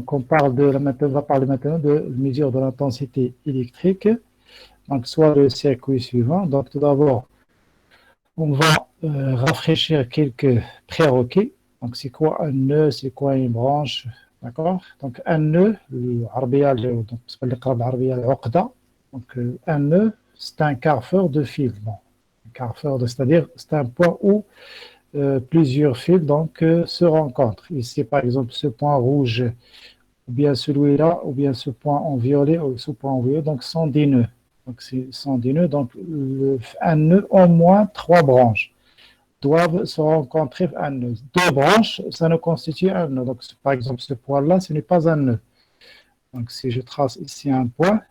Donc, on va parler maintenant de mesure de l'intensité électrique. Donc, soit le circuit suivant. Donc, tout d'abord, on va rafraîchir quelques prérequis. Donc, c'est quoi un nœud, c'est quoi une branche, d'accord? Donc, un nœud, donc, un nœud, c'est un carrefour de fils. Bon, un carrefour, c'est-à-dire, c'est un point où plusieurs fils se rencontrent. Ici, par exemple, ce point rouge, ou bien celui-là, ou bien ce point en violet, ou ce point en violet, donc sont des nœuds. Donc, ce sont des nœuds. Donc, un nœud, au moins trois branches doivent se rencontrer un nœud. Deux branches, ça ne constitue un nœud. Donc, par exemple, ce point-là, ce n'est pas un nœud. Donc, si je trace ici un point,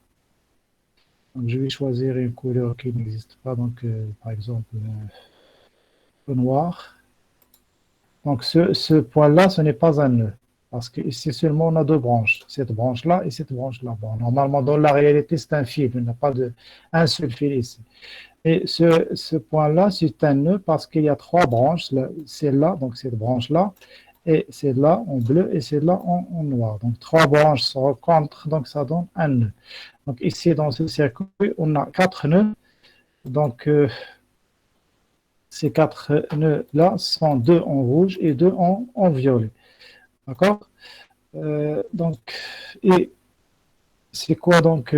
donc je vais choisir une couleur qui n'existe pas. Donc, par exemple, le noir. Donc, ce point-là, ce n'est pas un nœud. Parce que ici seulement, on a deux branches. Cette branche-là et cette branche-là. Bon, normalement, dans la réalité, c'est un fil. Il n'y a pas un seul fil ici. Et ce point-là, c'est un nœud parce qu'il y a trois branches. Celle-là, donc cette branche-là, et celle-là en bleu et celle-là en noir. Donc, trois branches se rencontrent, donc ça donne un nœud. Donc, ici, dans ce circuit, on a quatre nœuds. Donc, ces quatre nœuds-là sont deux en rouge et deux en violet. D'accord? Donc, et c'est quoi donc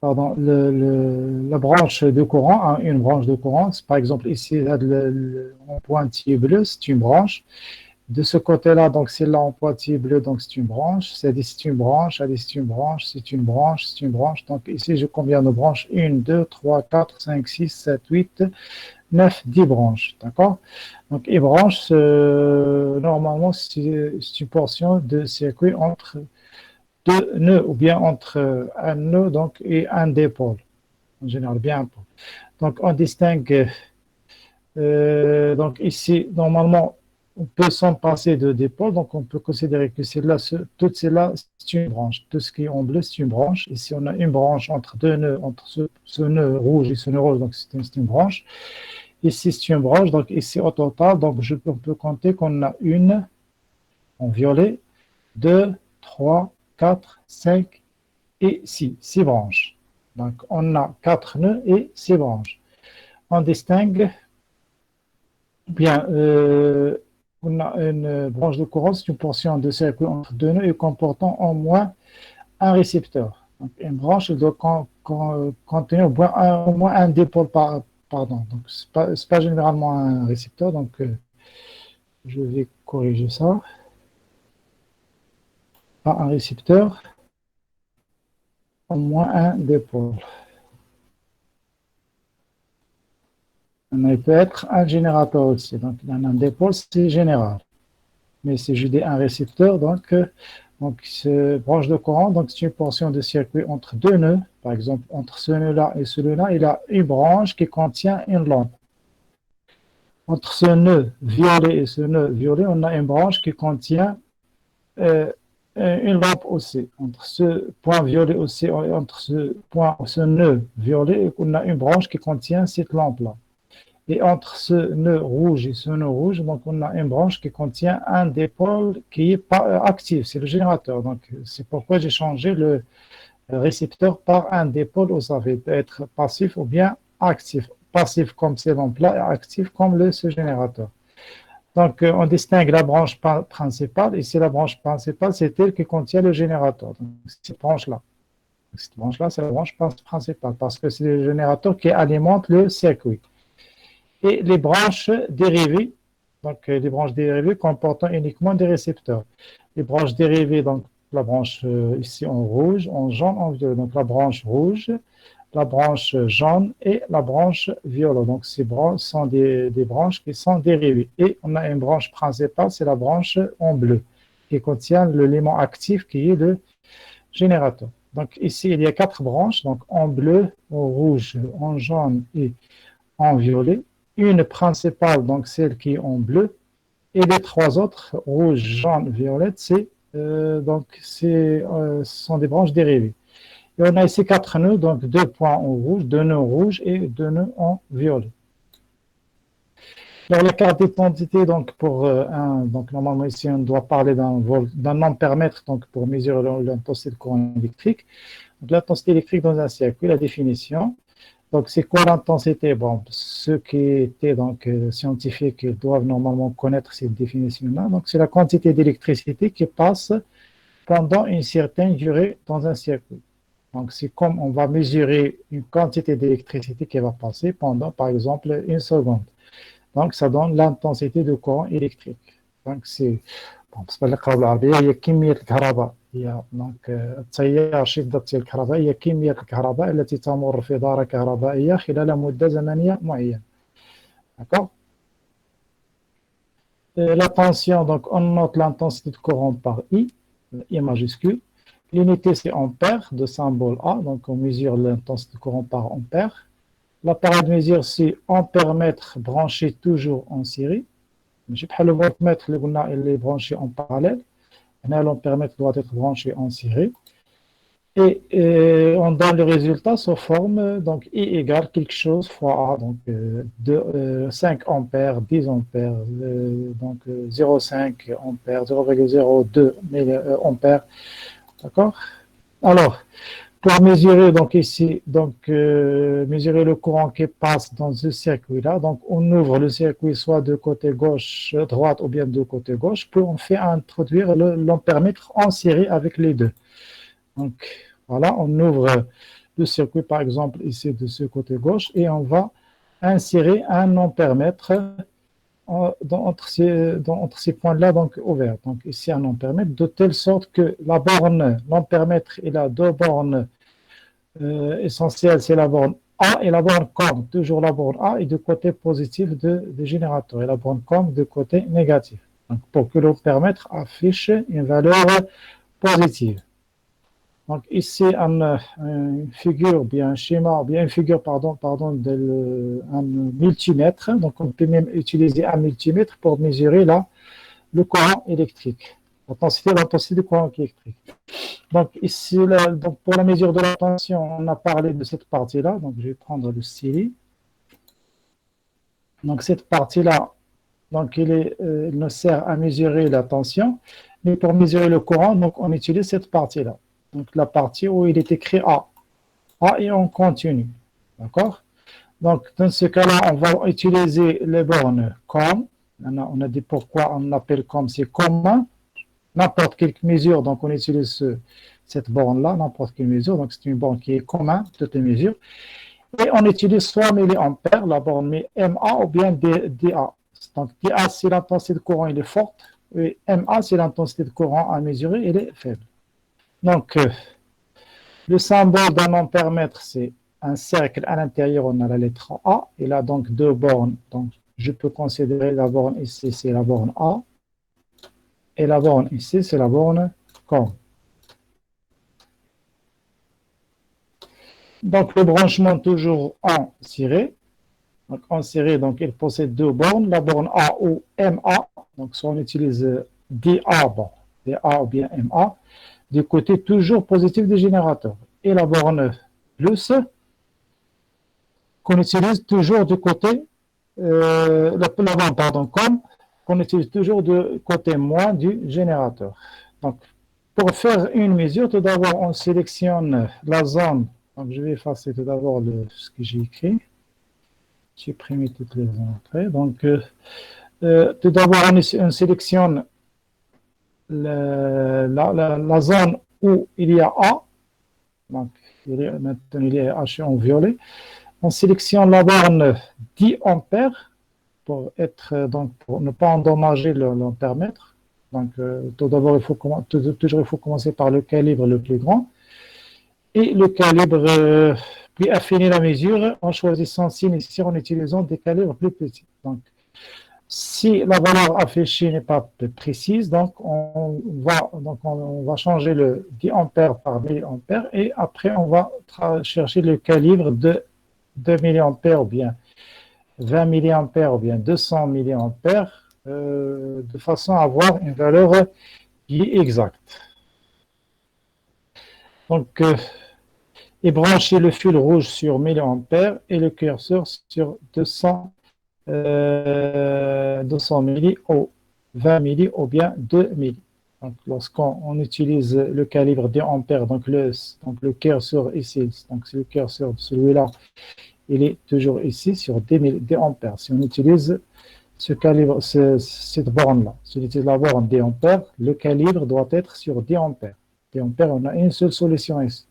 pardon, la branche de courant, hein, une branche de courant, par exemple ici, en pointillé bleu, c'est une branche. De ce côté-là, donc c'est là en pointillé bleu, donc c'est une branche. C'est une branche, c'est une branche, c'est une branche, c'est une branche. Donc ici, je combien de branches? 1, 2, 3, 4, 5, 6, 7, 8, 9, 10 branches. D'accord? Donc, et branche, normalement, c'est une portion de circuit entre deux nœuds ou bien entre un nœud donc, et un dipôle. En général, bien un pôle. Donc, on distingue, donc ici, normalement, on peut s'en passer de dipôle, donc on peut considérer que toutes celles-là, c'est une branche. Tout ce qui est en bleu, c'est une branche. Ici, on a une branche entre deux nœuds, entre ce nœud rouge et ce nœud rose, donc c'est une branche. Ici, c'est une branche, donc ici, au total, donc on peut compter qu'on a une en violet, 2, 3, 4, 5 et 6, 6 branches. Donc, on a 4 nœuds et 6 branches. On distingue, bien, on a une branche de courant, c'est une portion de circuit entre deux nœuds et comportant au moins un récepteur. Donc, une branche doit contenir au moins un dipôle pardon. Donc, ce n'est pas généralement un récepteur, donc je vais corriger ça. Pas un récepteur, au moins un dipôle. Il peut être un générateur aussi. Donc, un dipôle, c'est général. Mais si je dis un récepteur, donc ce branche de courant, donc c'est une portion de circuit entre deux nœuds. Par exemple, entre ce nœud-là et celui-là, il a une branche qui contient une lampe. Entre ce nœud violet et ce nœud violet, on a une branche qui contient une lampe aussi. Entre ce point violet aussi, entre ce nœud violet, on a une branche qui contient cette lampe-là. Et entre ce nœud rouge et ce nœud rouge, donc on a une branche qui contient un dipôle qui est pas actif, c'est le générateur. Donc c'est pourquoi j'ai changé le récepteur par un dipôle où ça peut être passif ou bien actif. Passif comme ces lampes-là et actif comme ce générateur. Donc on distingue la branche principale. Ici la branche principale, c'est elle qui contient le générateur. Donc cette branche-là. Cette branche-là, c'est la branche principale parce que c'est le générateur qui alimente le circuit. Et les branches dérivées, donc les branches dérivées comportant uniquement des récepteurs. Les branches dérivées, donc la branche ici en rouge, en jaune, en violet. Donc la branche rouge, la branche jaune et la branche violet. Donc ces branches sont des branches qui sont dérivées. Et on a une branche principale, c'est la branche en bleu, qui contient l'élément actif qui est le générateur. Donc ici, il y a 4 branches, donc en bleu, en rouge, en jaune et en violet. Une principale, donc celle qui est en bleu, et les 3 autres, rouge, jaune, violette, ce sont des branches dérivées. Et on a ici 4 nœuds, donc 2 points en rouge, 2 nœuds rouges et 2 nœuds en violet. Alors, la carte d'identité, donc, donc, normalement, ici, on doit parler d'un ampèremètre, donc, pour mesurer l'intensité de courant électrique. Donc, l'intensité électrique dans un circuit, la définition. Donc, c'est quoi l'intensité? Bon, ceux qui étaient donc scientifiques doivent normalement connaître cette définition-là. Donc, c'est la quantité d'électricité qui passe pendant une certaine durée dans un circuit. Donc, c'est comme on va mesurer une quantité d'électricité qui va passer pendant, par exemple, une seconde. Donc, ça donne l'intensité de courant électrique. Donc, c'est بالنسبة للقراءة العربية هي كمية الكهرباء هي دونك التيار شدة الكهرباء هي كمية الكهرباء التي تمر في دارة كهربائية خلال مدة زمنية معينة. D'accord? La tension, donc on note l'intensité de courant par I, I majuscule. L'unité c'est ampère de symbole A, donc on mesure l'intensité de courant par ampère. L'appareil de mesure c'est ampère-mètre branché toujours en série. ماشي بحال le voltmètre اللي قلنا اللي branché en parallèle. هنا l'ampèremètre doit être branché en série. Et on donne le résultat sous forme, donc I égale quelque chose fois A, donc 5 ampères, 10 ampères, donc 0,5 ampères, 0,02 ampères, d'accord? Alors, pour mesurer, donc ici, donc mesurer le courant qui passe dans ce circuit-là, donc on ouvre le circuit soit de côté gauche, droite ou bien de côté gauche, puis on fait introduire l'ampèremètre en série avec les deux. Donc, voilà, on ouvre le circuit, par exemple, ici de ce côté gauche, et on va insérer un ampèremètre entre ces points-là, donc ouverts. Donc, ici, un ampèremètre, de telle sorte que la borne, l'ampèremètre, il a deux bornes essentielles, c'est la borne A et la borne COM. Toujours la borne A est du côté positif du générateur, et la borne COM du côté négatif. Donc, pour que l'ampèremètre affiche une valeur positive. Donc ici, une figure, bien un schéma, bien une figure, pardon, un multimètre. Donc on peut même utiliser un multimètre pour mesurer là, le courant électrique, l'intensité du courant électrique. Donc ici, là, donc pour la mesure de la tension, on a parlé de cette partie-là. Donc je vais prendre le stylet. Donc cette partie-là, donc il nous sert à mesurer la tension, mais pour mesurer le courant, donc on utilise cette partie-là. Donc la partie où il est écrit A. A et on continue. D'accord? Donc dans ce cas-là, on va utiliser les bornes comme. On a dit pourquoi on l'appelle comme, c'est commun. N'importe quelle mesure, donc on utilise cette borne-là, n'importe quelle mesure. Donc c'est une borne qui est commune, toutes les mesures. Et on utilise soit milliampères, la borne MA ou bien DA. Donc DA, c'est l'intensité de courant, elle est forte. Et MA, c'est l'intensité de courant à mesurer, elle est faible. Donc, le symbole d'un ampèremètre, c'est un cercle à l'intérieur, on a la lettre A. Il a donc deux bornes. Donc, je peux considérer la borne ici, c'est la borne A. Et la borne ici, c'est la borne COM. Donc, le branchement toujours en série. Donc, en série, donc, il possède deux bornes. La borne A ou MA. Donc, soit on utilise DA, bon, DA ou bien MA. Du côté toujours positif du générateur. Et la borne plus qu'on utilise toujours du côté, la borne, pardon, comme qu'on utilise toujours du côté moins du générateur. Donc, pour faire une mesure, tout d'abord, on sélectionne la zone. Donc, je vais effacer tout d'abord ce que j'ai écrit. Supprimer toutes les entrées. Donc, tout d'abord, on sélectionne la zone où il y a A. Donc, maintenant, il est haché en violet. On sélectionne la borne 10 ampères pour ne pas endommager l'ampèremètre. Donc, tout d'abord, toujours il faut commencer par le calibre le plus grand. Et le calibre, puis affiner la mesure en choisissant si nécessaire en utilisant des calibres plus petits. Donc, si la valeur affichée n'est pas précise, donc on va changer le 10 ampères par 1000 ampères et après on va chercher le calibre de 2 milliampères ou bien 20 milliampères ou bien 200 milliampères de façon à avoir une valeur qui est exacte. Donc, et brancher le fil rouge sur milliampères et le curseur sur 200 200 milli ou 20 milli ou bien 2 milli. Donc, lorsqu'on utilise le calibre des ampères, donc le curseur ici, donc c'est le curseur de celui-là, il est toujours ici sur des ampères. Si on utilise ce calibre, cette borne-là, si on utilise la borne des ampères, le calibre doit être sur 10 ampères. 10 ampères, on a une seule solution ici.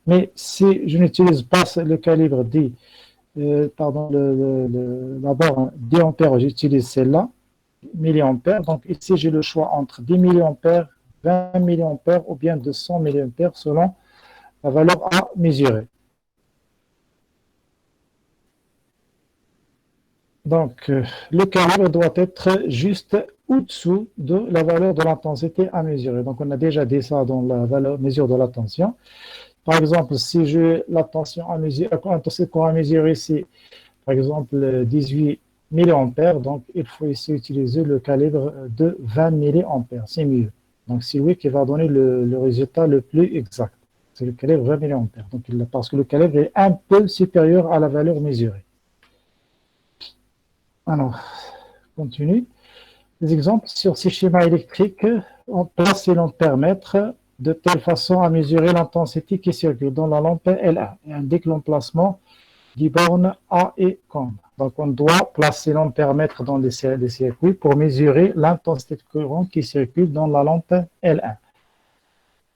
Mais si je n'utilise pas le calibre pardon, la borne 10 ampères, j'utilise celle-là, milliampères. Donc ici, j'ai le choix entre 10 milliampères, 20 milliampères ou bien 200 milliampères selon la valeur à mesurer. Donc, le calibre doit être juste au-dessous de la valeur de l'intensité à mesurer. Donc, on a déjà dit ça dans la mesure de la tension. Par exemple, si j'ai la tension à mesurer, l'intensité qu'on va mesurer ici, par exemple 18 milliampères, donc il faut ici utiliser le calibre de 20 milliampères, c'est mieux. Donc, c'est lui qui va donner le résultat le plus exact. C'est le calibre 20 milliampères. Donc, parce que le calibre est un peu supérieur à la valeur mesurée. Alors, continue. Des exemples sur ces schémas électriques, on place et l'ampèremètre de telle façon à mesurer l'intensité qui circule dans la lampe L1 et indique l'emplacement des bornes A et COM. Donc, on doit placer l'ampèremètre dans les circuits pour mesurer l'intensité de courant qui circule dans la lampe L1.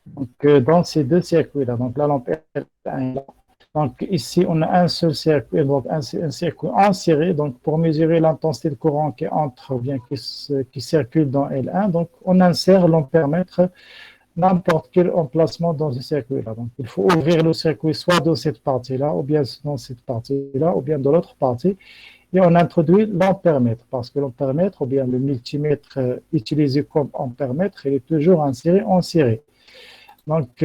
Donc, dans ces deux circuits-là, donc la lampe L1 est là. Donc ici, on a un seul circuit, donc un circuit en série. Donc pour mesurer l'intensité de courant qui entre ou bien qui circule dans L1, donc on insère l'ampèremètre n'importe quel emplacement dans ce circuit-là. Donc il faut ouvrir le circuit soit dans cette partie-là, ou bien dans cette partie-là, ou bien dans l'autre partie. Et on introduit l'ampèremètre, parce que l'ampèremètre, ou bien le multimètre utilisé comme ampèremètre, il est toujours inséré en série. Donc,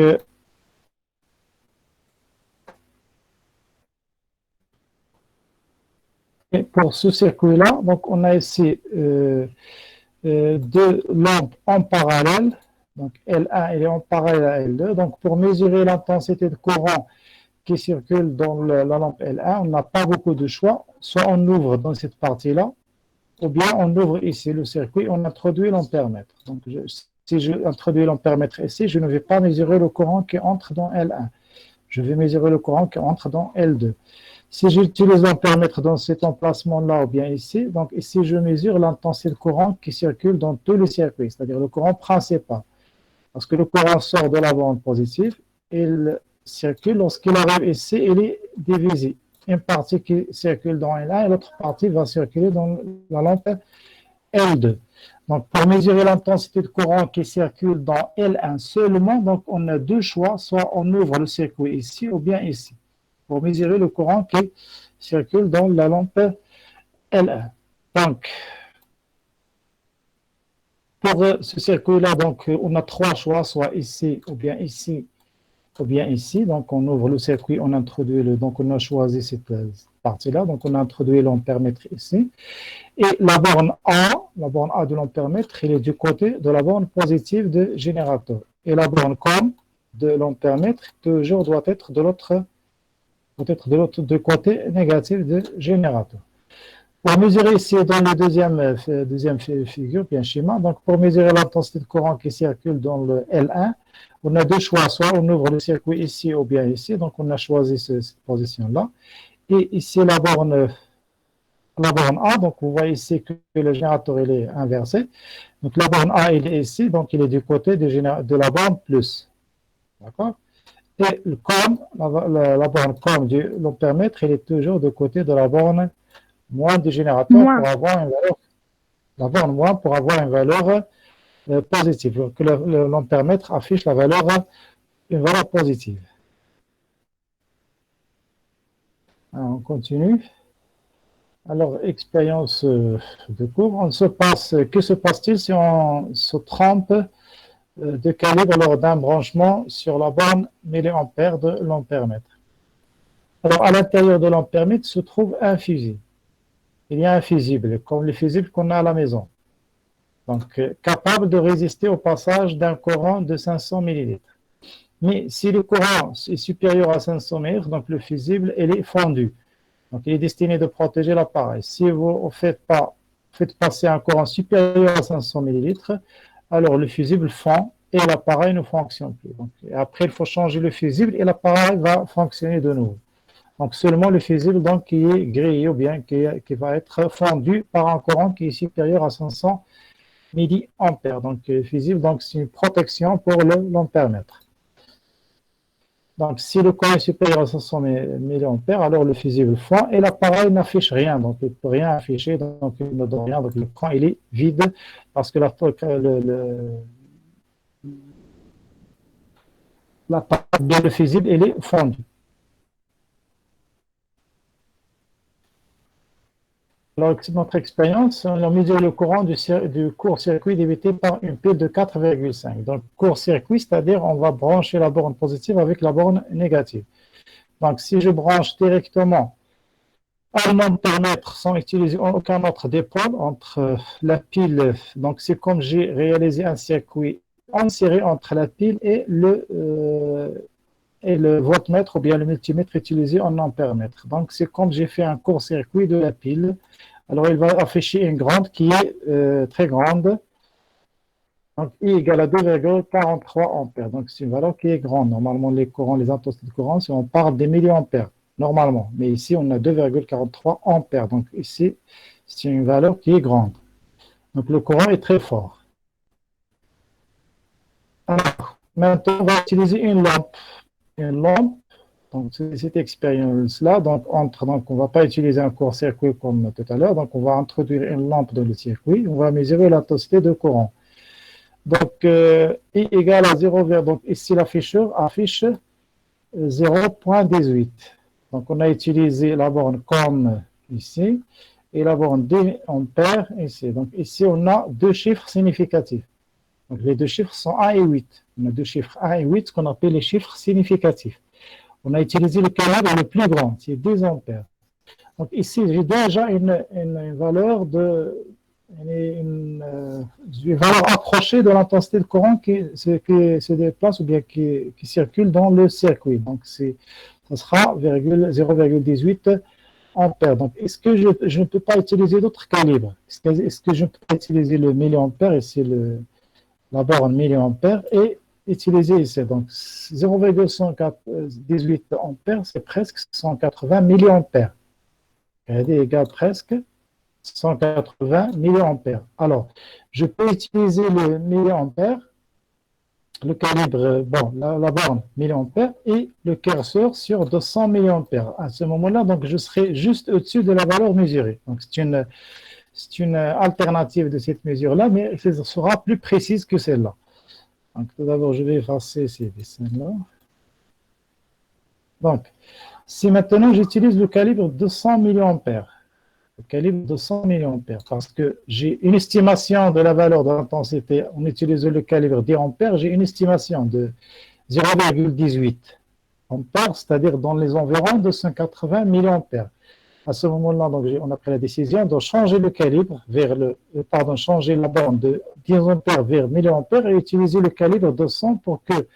et pour ce circuit-là, donc on a ici deux lampes en parallèle. Donc L1 elle est en parallèle à L2. Donc pour mesurer l'intensité de courant qui circule dans la lampe L1, on n'a pas beaucoup de choix. Soit on ouvre dans cette partie-là, ou bien on ouvre ici le circuit, on introduit l'ampèremètre. Donc si je introduis l'ampèremètre ici, je ne vais pas mesurer le courant qui entre dans L1. Je vais mesurer le courant qui entre dans L2. Si j'utilise l'ampèremètre dans cet emplacement-là ou bien ici, donc ici je mesure l'intensité de courant qui circule dans tous les circuits, c'est-à-dire le courant principal. Parce que le courant sort de la borne positive, il circule, lorsqu'il arrive ici, il est divisé. Une partie qui circule dans L1 et l'autre partie va circuler dans la lampe L2. Donc pour mesurer l'intensité de courant qui circule dans L1 seulement, donc on a deux choix, soit on ouvre le circuit ici ou bien ici, pour mesurer le courant qui circule dans la lampe L1. Donc, pour ce circuit-là, donc, on a trois choix, soit ici, ou bien ici, ou bien ici. Donc, on ouvre le circuit, on introduit donc on a choisi cette partie-là. Donc, on a introduit l'ampèremètre ici. Et la borne A de l'ampèremètre, elle est du côté de la borne positive de générateur. Et la borne COM de l'ampèremètre, toujours doit être de l'autre de côté négatif de générateur. Pour mesurer ici dans le deuxième figure, bien schéma, donc pour mesurer l'intensité de courant qui circule dans le L1, on a deux choix, soit on ouvre le circuit ici ou bien ici, donc on a choisi cette position-là. Et ici la borne A, donc vous voyez ici que le générateur il est inversé. Donc la borne A il est ici, donc il est du côté de la borne plus. D'accord? Et le COM, la borne COM de l'ampèremètre, elle est toujours du côté de la borne moins du générateur pour avoir une valeur, la borne moins pour avoir une valeur positive, que l'ampèremètre affiche une valeur positive. Alors, on continue. Alors, expérience de cours. Que se passe-t-il si on se trompe de calibre lors d'un branchement sur la borne milliampère de l'ampèremètre? Alors, à l'intérieur de l'ampèremètre se trouve un fusible. Il y a un fusible, comme le fusible qu'on a à la maison. Donc, capable de résister au passage d'un courant de 500 ml. Mais si le courant est supérieur à 500 mètres, donc le fusible, il est fondu. Donc, il est destiné de protéger l'appareil. Si vous faites passer un courant supérieur à 500 millilitres, alors le fusible fond et l'appareil ne fonctionne plus. Donc, après, il faut changer le fusible et l'appareil va fonctionner de nouveau. Donc, seulement le fusible donc, qui est grillé ou bien qui va être fondu par un courant qui est supérieur à 500 milliampères. Donc, le fusible, donc, c'est une protection pour l'ampèremètre. Donc, si le courant est supérieur à 500 milliampères, alors le fusible fond et l'appareil n'affiche rien. Donc, il ne peut rien afficher, donc il ne donne rien. Donc, l'écran, il est vide parce que la le fusible, il est fondu. Alors, notre expérience, on a mesuré le courant du court-circuit débuté par une pile de 4,5. Donc, court-circuit, c'est-à-dire on va brancher la borne positive avec la borne négative. Donc, si je branche directement un ampèremètre sans utiliser aucun autre dépôt entre la pile, donc c'est comme j'ai réalisé un circuit inséré entre la pile et le voltmètre ou bien le multimètre utilisé en ampèremètre. Donc, c'est comme j'ai fait un court-circuit de la pile. Alors, il va afficher une grande qui est très grande. Donc, I égale à 2,43 ampères. Donc, c'est une valeur qui est grande. Normalement, les courants, les intensités de courant, on parle des milliampères, normalement. Mais ici, on a 2,43 ampères. Donc, ici, c'est une valeur qui est grande. Donc, le courant est très fort. Alors, maintenant, on va utiliser une lampe. Une lampe. Donc, cette expérience-là, donc on ne va pas utiliser un court-circuit comme tout à l'heure, donc on va introduire une lampe dans le circuit, on va mesurer l'intensité de courant. Donc, I égale à 0, donc ici l'afficheur affiche 0,18. Donc, on a utilisé la borne comme ici, et la borne d'ampères ici. Donc, ici, on a deux chiffres significatifs. Donc, les deux chiffres sont 1 et 8. On a deux chiffres 1 et 8, ce qu'on appelle les chiffres significatifs. On a utilisé le calibre le plus grand, c'est 2 ampères. Donc ici, j'ai déjà une valeur une valeur approchée de l'intensité de courant qui se déplace ou bien qui circule dans le circuit. Donc ça sera 0,18 ampères. Donc est-ce que je ne peux pas utiliser d'autres calibres? Est-ce que je ne peux pas utiliser le milliampère, ici la borne milliampère, et utiliser ici. Donc, 0,118 ampères, c'est presque 180 milliampères. Regardez, égale presque 180 milliampères. Alors, je peux utiliser le milliampère, le calibre, bon, la borne milliampères et le curseur sur 200 milliampères. À ce moment-là, donc, je serai juste au-dessus de la valeur mesurée. Donc, c'est une alternative de cette mesure-là, mais elle sera plus précise que celle-là. Donc, tout d'abord, je vais effacer ces dessins-là. Donc, si maintenant j'utilise le calibre 200 milliampères, le calibre 200 milliampères, parce que j'ai une estimation de la valeur de l'intensité, en utilisant le calibre 10 ampères, j'ai une estimation de 0,18 ampères, c'est-à-dire dans les environs de 180 milliampères. À ce moment-là, donc, on a pris la décision de changer le calibre changer la borne de 10 ampères vers milliampères et utiliser le calibre 200 pour que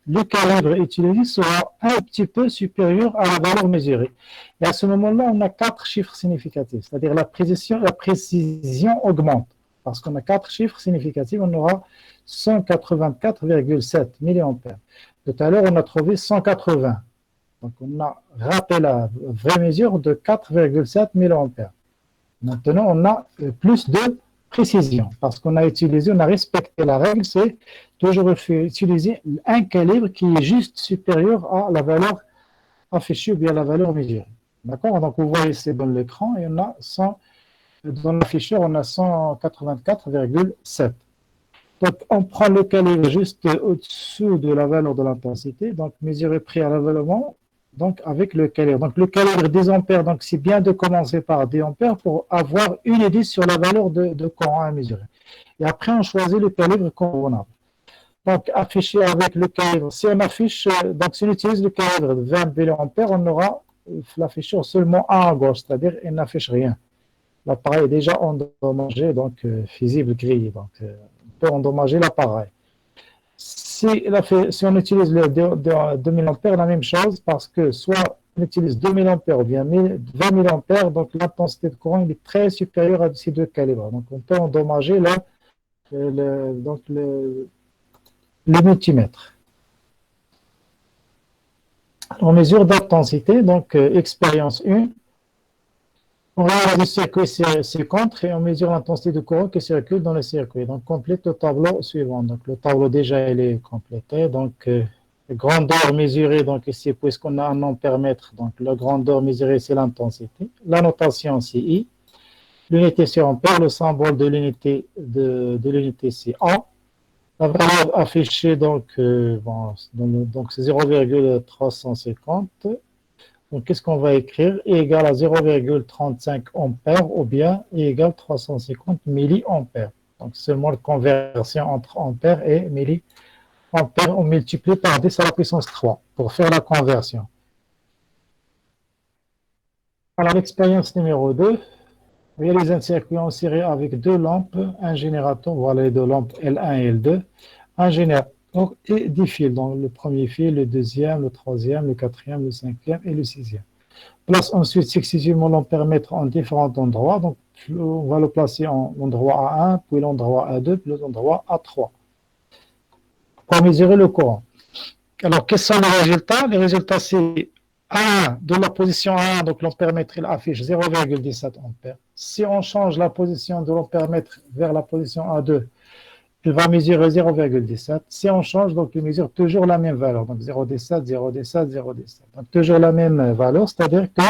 le calibre utilisé sera un petit peu supérieur à la valeur mesurée. Et à ce moment-là, on a 4 chiffres significatifs, c'est-à-dire la précision augmente. Parce qu'on a 4 chiffres significatifs, on aura 184,7 milliampères. Tout à l'heure, on a trouvé 180. Donc, on a raté la vraie mesure de 4,7 milliampères. Maintenant, on a plus de précision parce qu'on a respecté la règle, c'est toujours utiliser un calibre qui est juste supérieur à la valeur affichée ou bien la valeur mesurée. D'accord? Donc, vous voyez, c'est dans l'écran et dans l'afficheur, on a 184,7. Donc, on prend le calibre juste au-dessous de la valeur de l'intensité, donc mesurer préalablement donc avec le calibre. Donc, le calibre 10 ampères, donc c'est bien de commencer par 10 ampères pour avoir une idée sur la valeur de courant à mesurer. Et après, on choisit le calibre convenable. Donc, afficher avec le calibre, si on affiche, donc si on utilise le calibre de 20 milliampères, on aura l'afficheur seulement à gauche, c'est-à-dire il n'affiche rien. L'appareil est déjà endommagé, donc visible grillé, donc on peut endommager l'appareil. Si on utilise le 2000 ampères, la même chose, parce que soit utilise 2000 ampères ou bien 20 000 ampères, donc l'intensité de courant est très supérieure à ces deux calibres. Donc on peut endommager là, le multimètre. On mesure d'intensité, donc expérience 1. On regarde le circuit ci-contre et on mesure l'intensité de courant qui circule dans le circuit. Donc, complète le tableau suivant. Donc, le tableau déjà, il est complété. Donc, grandeur mesurée, donc ici, puisqu'on a un ampère-mètre, donc la grandeur mesurée, c'est l'intensité. La notation, c'est I. L'unité sur ampère, le symbole de l'unité c'est A. La valeur affichée, donc c'est 0,350. Donc, qu'est-ce qu'on va écrire? I égale à 0,35 ampères ou bien I égale 350 milliampères. Donc, seulement la conversion entre ampères et milliampères, on multiplie par 10 à la puissance 3 pour faire la conversion. Alors, l'expérience numéro 2, réaliser un circuit en série avec deux lampes, un générateur, voilà les deux lampes L1 et L2, un générateur et 10 fils. Donc, le premier fil, le deuxième, le troisième, le quatrième, le cinquième et le sixième. Place ensuite successivement l'ampère-mètre en différents endroits. Donc, on va le placer en endroit A1, puis l'endroit A2, puis l'endroit A3. Pour mesurer le courant. Alors, quels sont les résultats? Les résultats, c'est A1, de la position A1, donc l'ampère-mètre, il affiche 0,17 ampères. Si on change la position de l'ampère-mètre vers la position A2, il va mesurer 0,17. Si on change, donc il mesure toujours la même valeur. Donc 0,17, 0,17, 0,17. Donc toujours la même valeur, c'est-à-dire que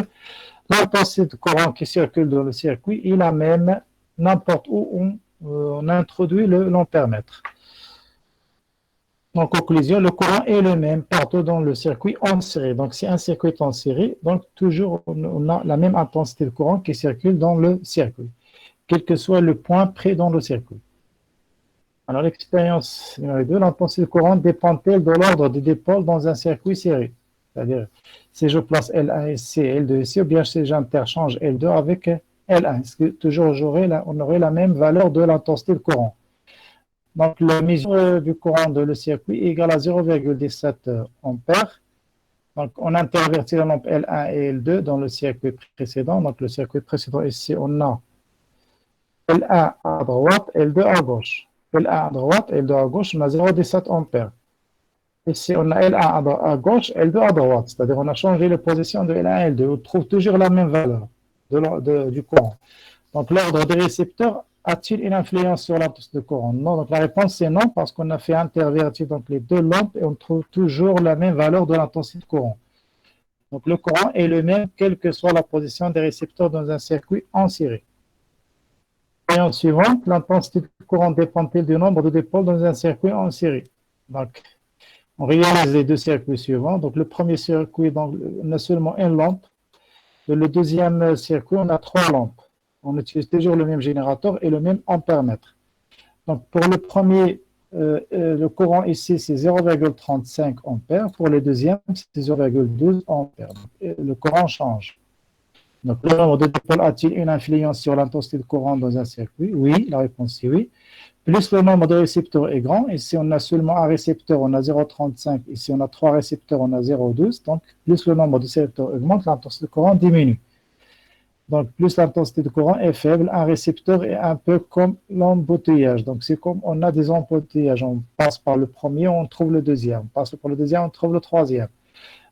l'intensité de courant qui circule dans le circuit est la même n'importe où on introduit l'ampère-mètre. En conclusion, le courant est le même partout dans le circuit en série. Donc si un circuit est en série, donc toujours on a la même intensité de courant qui circule dans le circuit, quel que soit le point près dans le circuit. Alors, l'expérience numéro 2, l'intensité de courant dépend-elle de l'ordre des dipôles dans un circuit série? C'est-à-dire, si je place L1 ici, L2 ici, ou bien si j'interchange L2 avec L1, est-ce que toujours on aurait la même valeur de l'intensité de courant? Donc, la mesure du courant de le circuit est égale à 0,17 ampères. Donc, on intervertit la lampe L1 et L2 dans le circuit précédent. Donc, le circuit précédent ici, on a L1 à droite, L2 à gauche. L1 à droite, L2 à gauche, on a 0,17 ampères. Ici, on a L1 à gauche, L2 à droite. C'est-à-dire qu'on a changé les positions de L1 et L2. On trouve toujours la même valeur du courant. Donc, l'ordre des récepteurs a-t-il une influence sur l'intensité de courant? Non. Donc, la réponse, c'est non, parce qu'on a fait intervertir donc, les deux lampes et on trouve toujours la même valeur de l'intensité de courant. Donc, le courant est le même, quelle que soit la position des récepteurs dans un circuit en série. Expérience suivante, l'intensité de courant dépend-elle du nombre de dipôles dans un circuit en série? Donc, on réalise les deux circuits suivants. Donc, le premier circuit, donc, on a seulement une lampe. Le deuxième circuit, on a trois lampes. On utilise toujours le même générateur et le même ampère-mètre. Donc, pour le premier, le courant ici, c'est 0,35 ampères. Pour le deuxième, c'est 0,12 ampères. Donc, le courant change. Donc, le nombre de dipôles a-t-il une influence sur l'intensité de courant dans un circuit? Oui, la réponse est oui. Plus le nombre de récepteurs est grand, ici on a seulement un récepteur, on a 0,35, ici on a trois récepteurs, on a 0,12, donc plus le nombre de récepteurs augmente, l'intensité de courant diminue. Donc plus l'intensité de courant est faible, un récepteur est un peu comme l'embouteillage. Donc c'est comme on a des embouteillages, on passe par le premier, on trouve le deuxième, on passe par le deuxième, on trouve le troisième.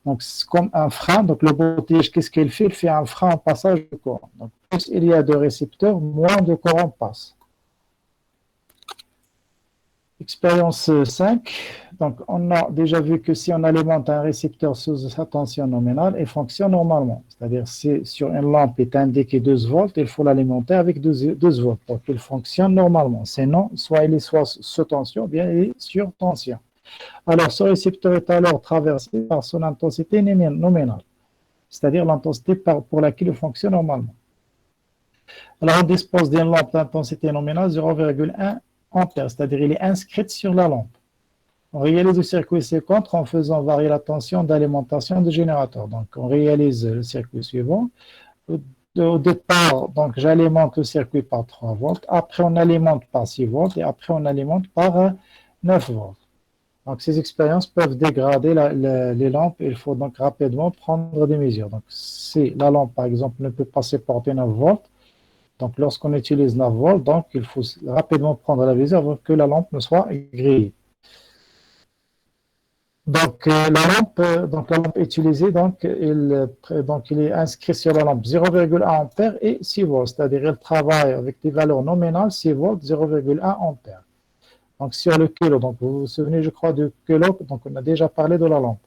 Donc, c'est comme un frein. Donc, le bouteillage, qu'est-ce qu'il fait? Il fait un frein en passage de courant. Donc, plus il y a de récepteurs, moins de courant passe. Expérience 5. Donc, on a déjà vu que si on alimente un récepteur sous sa tension nominale, il fonctionne normalement. C'est-à-dire, si sur une lampe est indiqué 12 volts, il faut l'alimenter avec 12 volts pour qu'il fonctionne normalement. Sinon, soit il est sous tension, ou bien il est sur tension. Alors, ce récepteur est alors traversé par son intensité nominale, c'est-à-dire l'intensité pour laquelle il fonctionne normalement. Alors, on dispose d'une lampe d'intensité nominale 0,1 ampère, c'est-à-dire il est inscrit sur la lampe. On réalise le circuit ci-contre en faisant varier la tension d'alimentation du générateur. Donc, on réalise le circuit suivant. Au départ, donc j'alimente le circuit par 3 volts. Après, on alimente par 6 volts et après, on alimente par 9 volts. Donc, ces expériences peuvent dégrader les lampes. Il faut donc rapidement prendre des mesures. Donc, si la lampe, par exemple, ne peut pas supporter 9 volts, donc lorsqu'on utilise 9 volts, donc il faut rapidement prendre la mesure avant que la lampe ne soit grillée. Donc, la lampe utilisée, donc, il est inscrit sur la lampe 0,1 ampère et 6 volts, c'est-à-dire elle travaille avec des valeurs nominales 6 volts, 0,1 ampère. Donc, sur le kilo, donc vous vous souvenez, je crois, du kilo, donc on a déjà parlé de la lampe.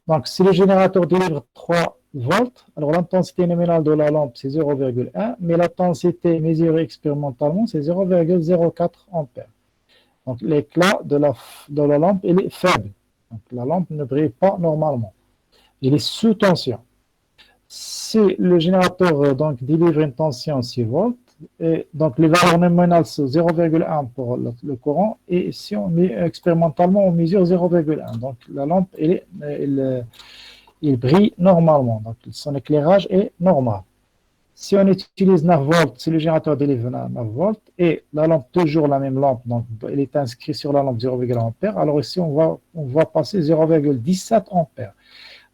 Donc, si le générateur délivre 3 volts, alors l'intensité nominale de la lampe, c'est 0,1, mais l'intensité mesurée expérimentalement, c'est 0,04 ampères. Donc, l'éclat de la lampe, il est faible. Donc, la lampe ne brille pas normalement. Il est sous tension. Si le générateur donc, délivre une tension 6 volts, et donc les valeurs nominales sont 0,1 pour le courant, et si on met expérimentalement, on mesure 0,1. Donc la lampe, il brille normalement. Donc son éclairage est normal. Si on utilise 9 volts, si le générateur délivre 9 volts, et la lampe, toujours la même lampe, donc elle est inscrite sur la lampe 0,1 ampère, alors ici on va passer 0,17 ampères.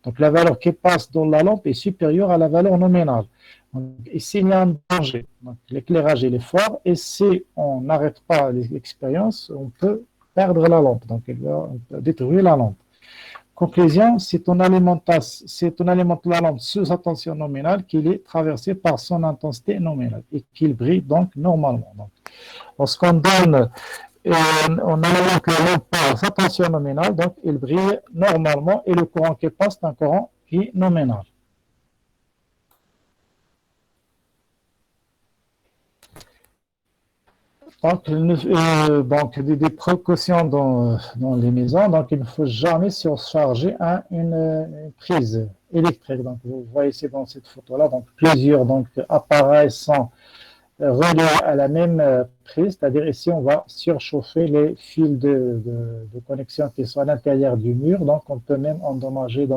Donc la valeur qui passe dans la lampe est supérieure à la valeur nominale. Donc, ici, il y a un danger. L'éclairage est fort et si on n'arrête pas l'expérience, on peut perdre la lampe. Donc on peut détruire la lampe. Conclusion, si on alimente la lampe sous sa tension nominale, qu'il est traversé par son intensité nominale et qu'il brille donc normalement. Donc, lorsqu'on donne on alimente la lampe par sa tension nominale, donc il brille normalement et le courant qui passe est un courant qui est nominal. Donc des précautions dans les maisons, donc il ne faut jamais surcharger une prise électrique. Donc vous voyez ici dans cette photo-là, donc plusieurs appareils sont reliés à la même prise, c'est-à-dire ici on va surchauffer les fils de connexion qui sont à l'intérieur du mur, donc on peut même endommager,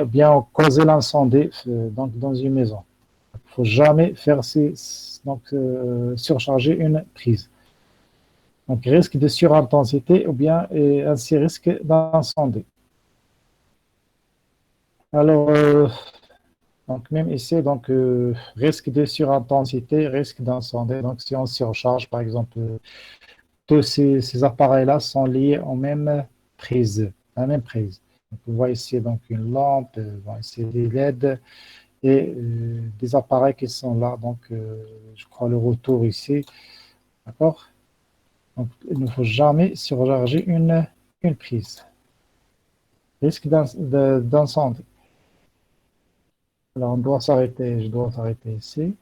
bien causer l'incendie dans une maison. Il ne faut jamais faire surcharger une prise. Donc risque de surintensité ou bien ainsi risque d'incendie. Alors, donc même ici, risque de surintensité, risque d'incendie. Donc si on surcharge, par exemple, tous ces appareils-là sont liés aux mêmes prises, à la même prise. Donc, vous voyez ici donc une lampe, vous voyez ici des LED et des appareils qui sont là. Donc, je crois le retour ici, d'accord? Donc, il ne faut jamais surcharger une prise. Risque d'incendie. Alors, on doit s'arrêter, je dois s'arrêter ici.